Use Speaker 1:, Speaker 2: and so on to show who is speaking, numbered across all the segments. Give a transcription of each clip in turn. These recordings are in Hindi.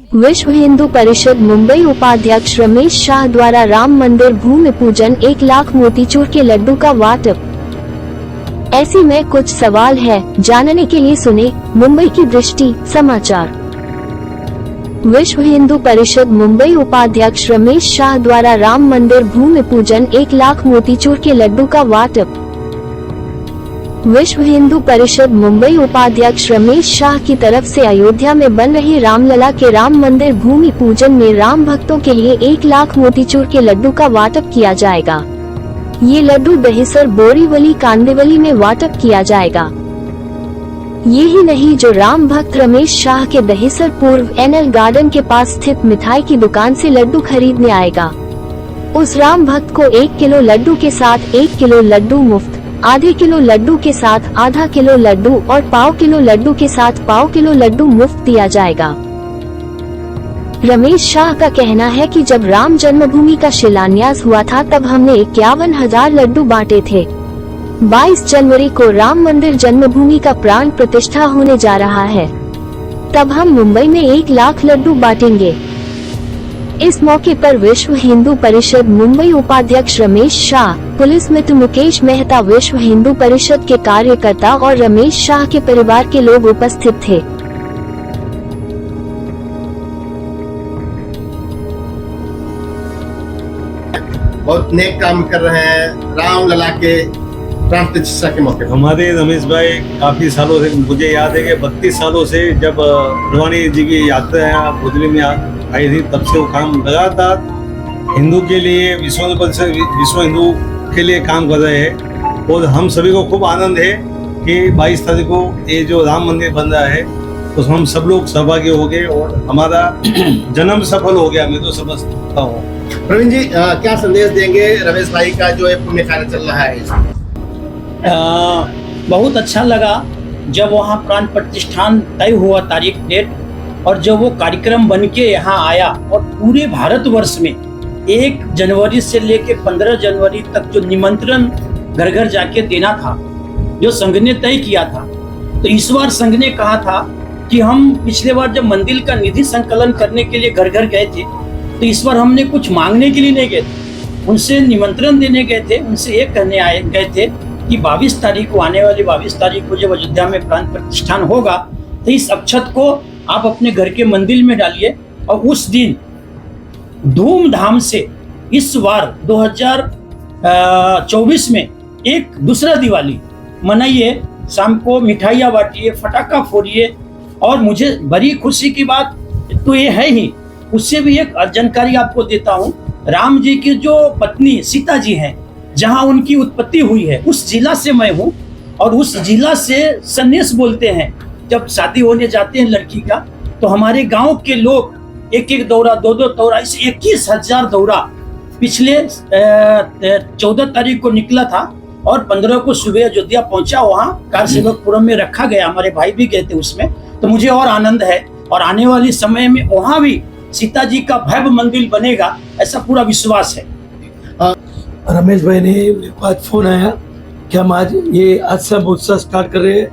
Speaker 1: विश्व हिंदू परिषद मुंबई उपाध्यक्ष रमेश शाह द्वारा राम मंदिर भूमि पूजन 1 लाख मोतीचूर के लड्डू का वाटप। ऐसे में कुछ सवाल है, जानने के लिए सुने मुंबई की दृष्टि समाचार। विश्व हिंदू परिषद मुंबई उपाध्यक्ष रमेश शाह द्वारा राम मंदिर भूमि पूजन 1 लाख मोतीचूर के लड्डू का वाटप। विश्व हिंदू परिषद मुंबई उपाध्यक्ष रमेश शाह की तरफ से अयोध्या में बन रही रामलला के राम मंदिर भूमि पूजन में राम भक्तों के लिए 1 लाख मोतीचूर के लड्डू का वाटप किया जाएगा। ये लड्डू दहिसर, बोरीवली, कांदिवली में वाटप किया जाएगा। ये ही नहीं, जो राम भक्त रमेश शाह के दहिसर पूर्व NL गार्डन के पास स्थित मिठाई की दुकान से लड्डू खरीदने आएगा, उस राम भक्त को 1 किलो लड्डू के साथ 1 किलो लड्डू मुफ्त, आधे किलो लड्डू के साथ आधा किलो लड्डू और पाव किलो लड्डू के साथ पाव किलो लड्डू मुफ्त दिया जाएगा। रमेश शाह का कहना है कि जब राम जन्मभूमि का शिलान्यास हुआ था तब हमने 51,000 लड्डू बांटे थे। 22 जनवरी को राम मंदिर जन्मभूमि का प्राण प्रतिष्ठा होने जा रहा है, तब हम मुंबई में 1 लाख लड्डू बांटेंगे। इस मौके पर विश्व हिंदू परिषद मुंबई उपाध्यक्ष रमेश शाह, पुलिस मित्र मुकेश मेहता, विश्व हिंदू परिषद के कार्यकर्ता और रमेश शाह के परिवार के लोग उपस्थित थे।
Speaker 2: बहुत नेक काम कर रहे हैं रामलला के प्राण प्रतिष्ठा के मौके।
Speaker 3: हमारे रमेश भाई काफी सालों से, मुझे याद है कि 32 सालों से जब भगवानी जी की यात्रा बुधली में आई थी, तब से वो काम लगातार हिंदू के लिए, विश्व हिंदू के लिए काम कर रहे हैं। और हम सभी को खूब आनंद है कि 22 तारीख को ये जो राम मंदिर बन रहा है उसमें हम सब लोग सहभागी हो गए और हमारा जन्म सफल हो गया, मैं तो समझता हूँ।
Speaker 2: प्रवीण जी, क्या संदेश देंगे रमेश भाई का जो पुण्य कार्य चल रहा है?
Speaker 4: बहुत अच्छा लगा जब वहाँ प्राण प्रतिष्ठान तय हुआ तारीख डेट, और जब वो कार्यक्रम बन के यहाँ आया और पूरे भारतवर्ष में 1 जनवरी से लेके 15 जनवरी तक जो निमंत्रण घर घर जाके देना था, जो संघ ने तय किया था, तो इस बार संघ ने कहा था कि हम पिछले बार जब मंदिर का निधि संकलन करने के लिए घर घर गए थे, तो इस बार हमने कुछ मांगने के लिए नहीं गए थे, उनसे निमंत्रण देने गए थे। उनसे ये कहने गए थे कि 22 तारीख को, आने वाली 22 तारीख को जब अयोध्या में प्राण प्रतिष्ठान होगा, तो इस अक्षत को आप अपने घर के मंदिर में डालिए और उस दिन धूमधाम से इस बार 2024 में एक दूसरा दिवाली मनाइए। शाम को मिठाइयाँ बांटिए, फटाखा फोड़िए। और मुझे बड़ी खुशी की बात तो ये है ही, उससे भी एक जानकारी आपको देता हूँ। राम जी की जो पत्नी सीता जी हैं, जहाँ उनकी उत्पत्ति हुई है, उस जिला से मैं हूँ। और उस जिला से संदेश बोलते हैं, जब शादी होने जाते हैं लड़की का, तो हमारे गांव के लोग 1-1 दौरा, 2-2 दौरा, इस 21,000 दौरा पिछले 14 तारीख को निकला था और 15 को सुबह अयोध्या पहुंचा। वहाँ कारसेवकपुरम में रखा गया, हमारे भाई भी गए थे उसमें। तो मुझे और आनंद है, और आने वाले समय में वहाँ भी सीता जी का भव्य मंदिर बनेगा, ऐसा पूरा विश्वास है।
Speaker 5: रमेश भाई ने मेरे पास फोन आया कि हम आज से हम उत्सव स्टार्ट कर रहे हैं,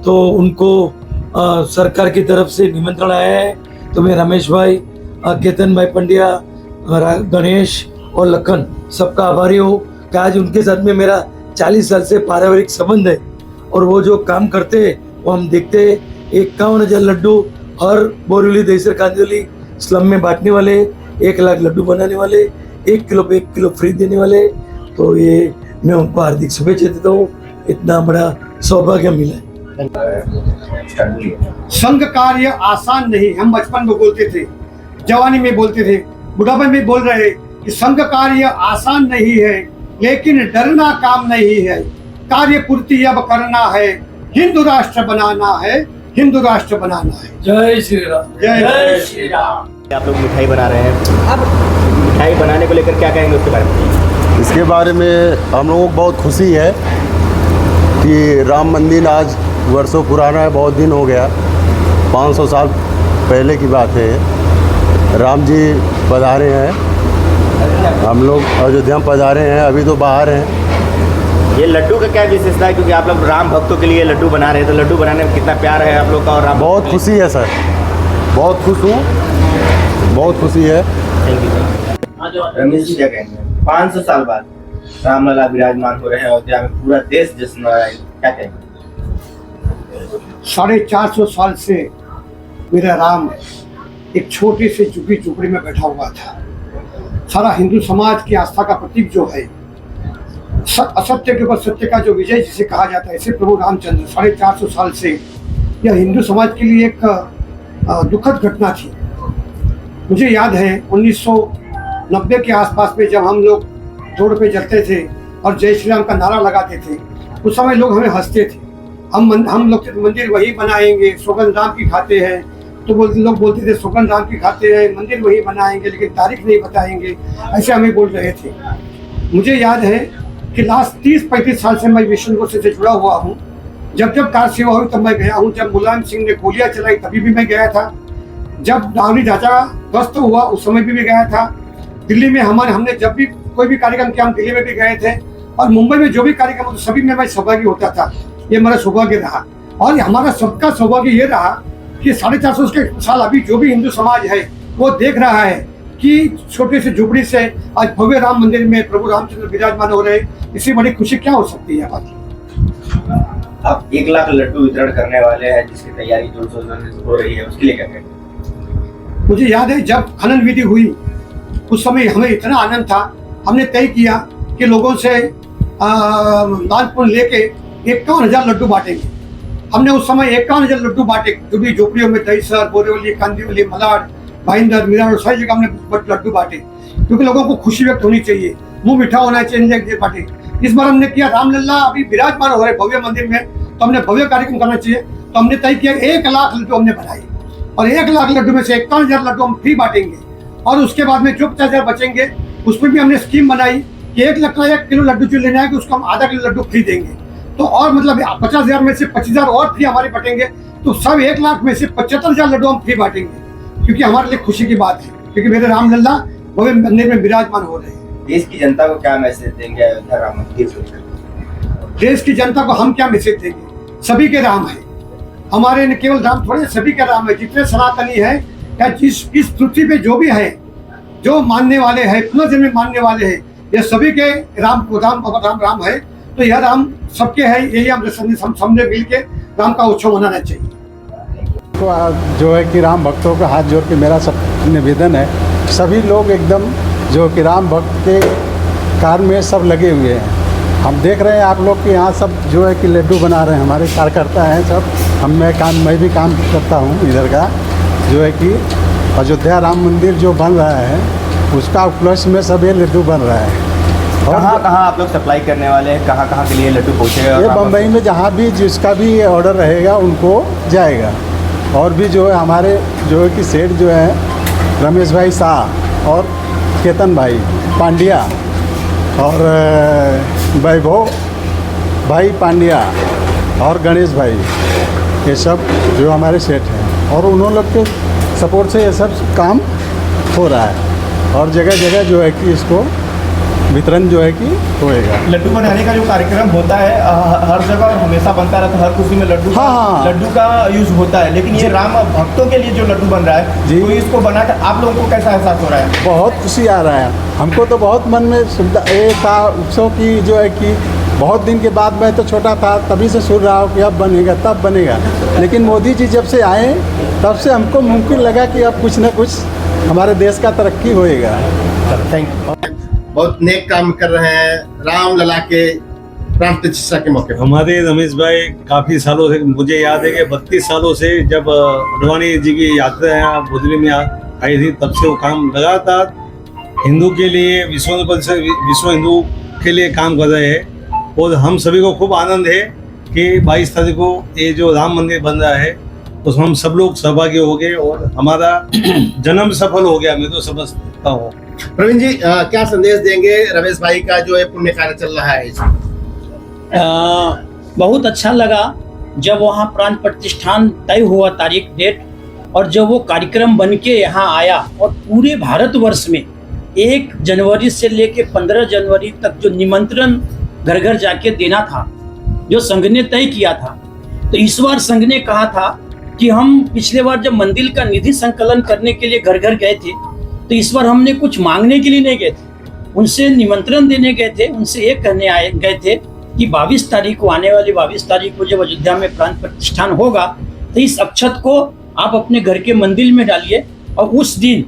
Speaker 5: तो उनको सरकार की तरफ से निमंत्रण आया है। तो मैं रमेश भाई, केतन भाई पंड्या, गणेश और लखन सबका आभारी हूँ कि आज उनके साथ में मेरा 40 साल से पारिवारिक संबंध है। और वो जो काम करते हैं वो हम देखते हैं। 51,000 लड्डू हर बोरीवली, दहिसर, कांदिवली स्लम में बांटने वाले, 1 लाख लड्डू बनाने वाले, 1 किलो पे 1 किलो फ्री देने वाले। तो ये मैं उनको हार्दिक शुभेच्छा देता हूँ, इतना बड़ा सौभाग्य मिला है।
Speaker 6: संघ कार्य आसान नहीं, हम बचपन में बोलते थे, जवानी में बोलते थे, बुढ़ापे में बोल रहे कि संघ कार्य आसान नहीं है, लेकिन डरना काम नहीं है। कार्य पूर्ति अब करना है, हिंदू राष्ट्र बनाना है, हिंदू राष्ट्र बनाना है।
Speaker 5: जय श्री राम।
Speaker 6: जय श्री राम।
Speaker 7: आप लोग मिठाई बना रहे हैं, अब मिठाई बनाने को लेकर क्या कहेंगे उसके बारे में?
Speaker 8: इसके बारे में हम लोगों को बहुत खुशी है कि राम मंदिर आज वर्षों पुराना है, बहुत दिन हो गया, 500 साल पहले की बात है। राम जी पधारे हैं, हम लोग अयोध्या में पधारे हैं, अभी तो बाहर हैं।
Speaker 7: ये लड्डू का क्या विशेषता है, क्योंकि आप लोग राम भक्तों के लिए लड्डू बना रहे हैं, तो लड्डू बनाने में कितना प्यार है आप लोग का? और राम
Speaker 8: बहुत खुशी है सर, बहुत खुश हूँ बहुत खुशी है।
Speaker 7: Thank you. रमेश जी क्या कहेंगे, 500 साल बाद रामलला विराजमान हो रहे हैं अयोध्या में, पूरा देश जश्न मना रहा है, क्या कहेंगे?
Speaker 6: 450 साल से मेरा राम एक छोटे से झुग्गी झोपड़ी में बैठा हुआ था। सारा हिंदू समाज की आस्था का प्रतीक जो है, असत्य के ऊपर सत्य का जो विजय जिसे कहा जाता है, ऐसे प्रभु रामचंद्र 450 साल से यह हिंदू समाज के लिए एक दुखद घटना थी। मुझे याद है 1990 के आसपास में जब हम लोग रोड पे चलते थे और जय श्री राम का नारा लगाते थे, उस समय लोग हमें हंसते थे। हम लोग मंदिर वही बनाएंगे, सौगंध राम की खाते हैं, तो लोग बोलते थे सौगंध राम की खाते हैं, मंदिर वही बनाएंगे, लेकिन तारीख नहीं बताएंगे, ऐसे हमें बोल रहे थे। मुझे याद है कि लास्ट 30-35 साल से मैं विष्णु गोष्ठी से जुड़ा हुआ हूँ। जब कार सेवा हुई तब मैं गया हूँ। जब मुलायम सिंह ने गोलियां चलाई तभी भी मैं गया था। जब रावड़ी ढांचा ध्वस्त हुआ उस समय भी गया था। दिल्ली में हमने जब भी कोई भी कार्यक्रम किया हम दिल्ली में भी गए थे, और मुंबई में जो भी कार्यक्रम होता सभी में मैं सहभागी होता था। ये मेरा सौभाग्य रहा, और हमारा सबका सौभाग्य ये रहा कि 450 साल अभी जो भी हिंदू समाज है वो देख रहा है कि छोटे से झुपड़ी से आज भव्य राम मंदिर में प्रभु रामचंद्र विराजमान हो रहे। इससे बड़ी खुशी क्या हो सकती है?
Speaker 7: आप 1 लाख लड्डू वितरण करने वाले हैं, जिसकी तैयारी जोर शोर से हो रही है, उसके लिए क्या कहेंगे?
Speaker 6: मुझे याद है जब खनन विधि हुई उस समय हमें इतना आनंद था, हमने तय किया कि लोगों से दान पुण्य लेके 51,000 लड्डू बांटेंगे। हमने उस समय 51,000 लड्डू बांटे, जो भी झोपड़ियों में दहीसर, बोरेवली, कांदीवली, मलाड, भाईंदर, मीरा और सारी जगह हमने लड्डू बांटे, क्योंकि लोगों को खुशी व्यक्त होनी चाहिए, मुंह मीठा होना चाहिए बांटे। इस बार हमने किया रामलला अभी विराजमान हो रहे भव्य मंदिर में, तो हमने भव्य कार्यक्रम करना चाहिए। तो हमने तय किया 1 लाख लड्डू हमने बनाए, और 1 लाख लड्डू में से 51,000 लड्डू हम फ्री बांटेंगे, और उसके बाद में जो 50,000 बचेंगे उसमें भी हमने स्कीम बनाई कि 1 लाख का 1 किलो लड्डू जो लेना है कि उसको हम आधा किलो लड्डू फ्री देंगे। तो और मतलब 50,000 में से 25,000 और फ्री हमारे बटेंगे, तो सब 1 लाख में से 75,000 लड्डू हम फ्री बांटेंगे, क्योंकि हमारे लिए खुशी की बात है, क्योंकि मेरे रामलला भव्य मंदिर में विराजमान हो रहे हैं।
Speaker 7: देश की जनता को क्या मैसेज देंगे अयोध्या राम मंदिर को लेकर?
Speaker 6: देश की जनता को हम क्या मैसेज देंगे? सभी के राम है, हमारे न केवल राम थोड़े, सभी के राम है। जितने सनातनी है या जिस इस पृथ्वी पे जो भी है, जो मानने वाले हैं, पुनर्जन्म मानने वाले हैं, ये सभी के राम है। तो यह राम सबके है, यही हम समझे मिल के राम का उत्सव मनाना चाहिए।
Speaker 9: तो जो है कि राम भक्तों का हाथ जोड़ के मेरा सब निवेदन है, सभी लोग एकदम जो कि राम भक्त के कार्य में सब लगे हुए हैं। हम देख रहे हैं आप लोग के यहाँ सब जो है कि लड्डू बना रहे हैं, हमारे कार्यकर्ता हैं सब। मैं भी काम करता हूँ इधर का, जो है कि अयोध्या राम मंदिर जो बन रहा है उसका उपलक्ष्य में सब ये लड्डू बन रहा है।
Speaker 7: कहाँ कहाँ आप लोग सप्लाई करने वाले हैं, कहाँ कहाँ के लिए लड्डू पहुँचेगा?
Speaker 9: ये बम्बई में जहाँ भी जिसका भी ऑर्डर रहेगा उनको जाएगा। और भी जो है हमारे जो है कि सेठ जो है रमेश भाई शाह और केतन भाई पांड्या और वैभव भाई पांड्या और गणेश भाई, ये सब जो हमारे सेठ हैं, और उन्होंने लोग के सपोर्ट से ये सब काम हो रहा है, और जगह जगह जो है कि इसको वितरण जो है कि होएगा।
Speaker 7: लड्डू बनाने का जो कार्यक्रम होता है हर जगह और हमेशा बनता रहता है, हर खुशी में लड्डू लड्डू का यूज होता है, लेकिन ये राम भक्तों के लिए जो लड्डू बन रहा है जी, तो इसको बनाकर आप लोगों को कैसा एहसास हो रहा है?
Speaker 9: बहुत खुशी आ रहा है हमको, तो बहुत मन में सुविधा ये था उत्सव की, जो है कि बहुत दिन के बाद, मैं तो छोटा था तभी से सुन रहा हूँ कि अब बनेगा तब बनेगा, लेकिन मोदी जी जब से आए तब से हमको मुमकिन लगा कि अब कुछ न कुछ हमारे देश का तरक्की होएगा।
Speaker 7: Thank you.
Speaker 2: बहुत नेक काम कर रहे हैं रामलला के प्राण प्रतिष्ठा के मौके पर।
Speaker 3: हमारे रमेश भाई काफ़ी सालों से, मुझे याद है कि 32 सालों से जब अडवाणी जी की यात्रा यहाँ बुधली में आई थी, तब से वो काम लगातार हिंदू के लिए, विश्व हिंदू के लिए काम कर रहे हैं। और हम सभी को खूब आनंद है कि 22 तारीख को ये जो राम मंदिर बन रहा है उसमें हम सब लोग सहभागी हो गए और हमारा जन्म सफल हो गया, मैं तो समझता हूँ।
Speaker 2: प्रवीण जी क्या संदेश देंगे रमेश भाई का जो है पुण्य कार्य चल रहा है?
Speaker 4: बहुत अच्छा लगा जब वहाँ प्राण प्रतिष्ठान तय हुआ तारीख डेट, और जब वो कार्यक्रम बन के यहाँ आया, और पूरे भारतवर्ष में 1 जनवरी से लेके 15 जनवरी तक जो निमंत्रण घर घर जाके देना था, जो संघ ने तय किया था, तो इस बार संघ ने कहा था कि हम पिछले बार जब मंदिर का निधि संकलन करने के लिए घर घर गए थे तो इस बार हमने कुछ मांगने के लिए नहीं गए थे, उनसे निमंत्रण देने गए थे। उनसे ये कहने गए थे कि 22 तारीख को, आने वाली 22 तारीख को जब अयोध्या में प्राण प्रतिष्ठान होगा तो इस अक्षत को आप अपने घर के मंदिर में डालिए और उस दिन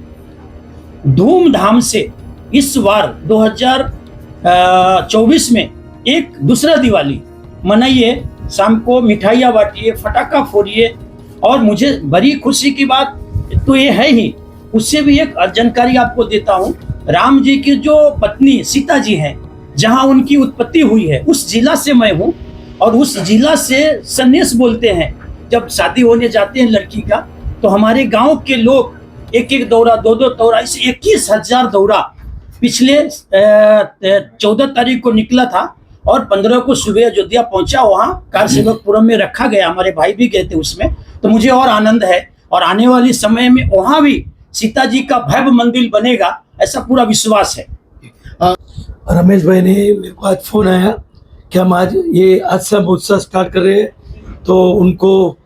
Speaker 4: धूमधाम से इस बार 2024 में एक दूसरा दिवाली मनाइए। शाम को मिठाइयाँ बांटिए, फटाका फोड़िए। और मुझे बड़ी खुशी की बात तो ये है ही, उससे भी एक जानकारी आपको देता हूँ। राम जी की जो पत्नी सीता जी हैं, जहाँ उनकी उत्पत्ति हुई है, उस जिला से मैं हूँ। और उस जिला से संन्यास बोलते हैं, जब शादी होने जाते हैं लड़की का, तो हमारे गांव के लोग एक एक दौरा, दो दो दौरा, इस 21,000 दौरा पिछले 14 तारीख को निकला था और 15 को सुबह अयोध्या पहुंचा। वहाँ कारसेवकपुरम में रखा गया, हमारे भाई भी गए थे उसमें। तो मुझे और आनंद है, और आने वाले समय में वहाँ भी सीता जी का भव्य मंदिर बनेगा, ऐसा पूरा विश्वास है।
Speaker 5: रमेश भाई ने मेरे को आज फोन आया कि हम आज से हम उत्सव स्टार्ट कर रहे हैं, तो उनको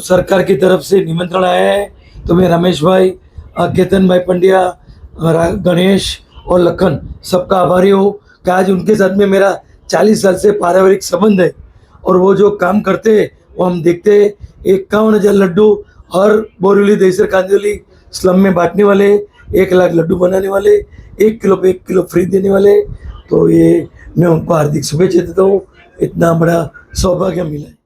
Speaker 5: सरकार की तरफ से निमंत्रण आया है। तो मैं रमेश भाई, केतन भाई पंड्या, गणेश और लखन सबका आभारी हूँ कि आज उनके साथ में मेरा 40 साल से पारिवारिक संबंध है। और वो जो काम करते हैं वो हम देखते हैं। 51,000 लड्डू हर बोरीवली, दहीसर, कांदिवली स्लम में बांटने वाले, 1 लाख लड्डू बनाने वाले, 1 किलो पे 1 किलो फ्री देने वाले। तो ये मैं उनको हार्दिक शुभेच्छा देता हूँ, इतना बड़ा सौभाग्य मिला है।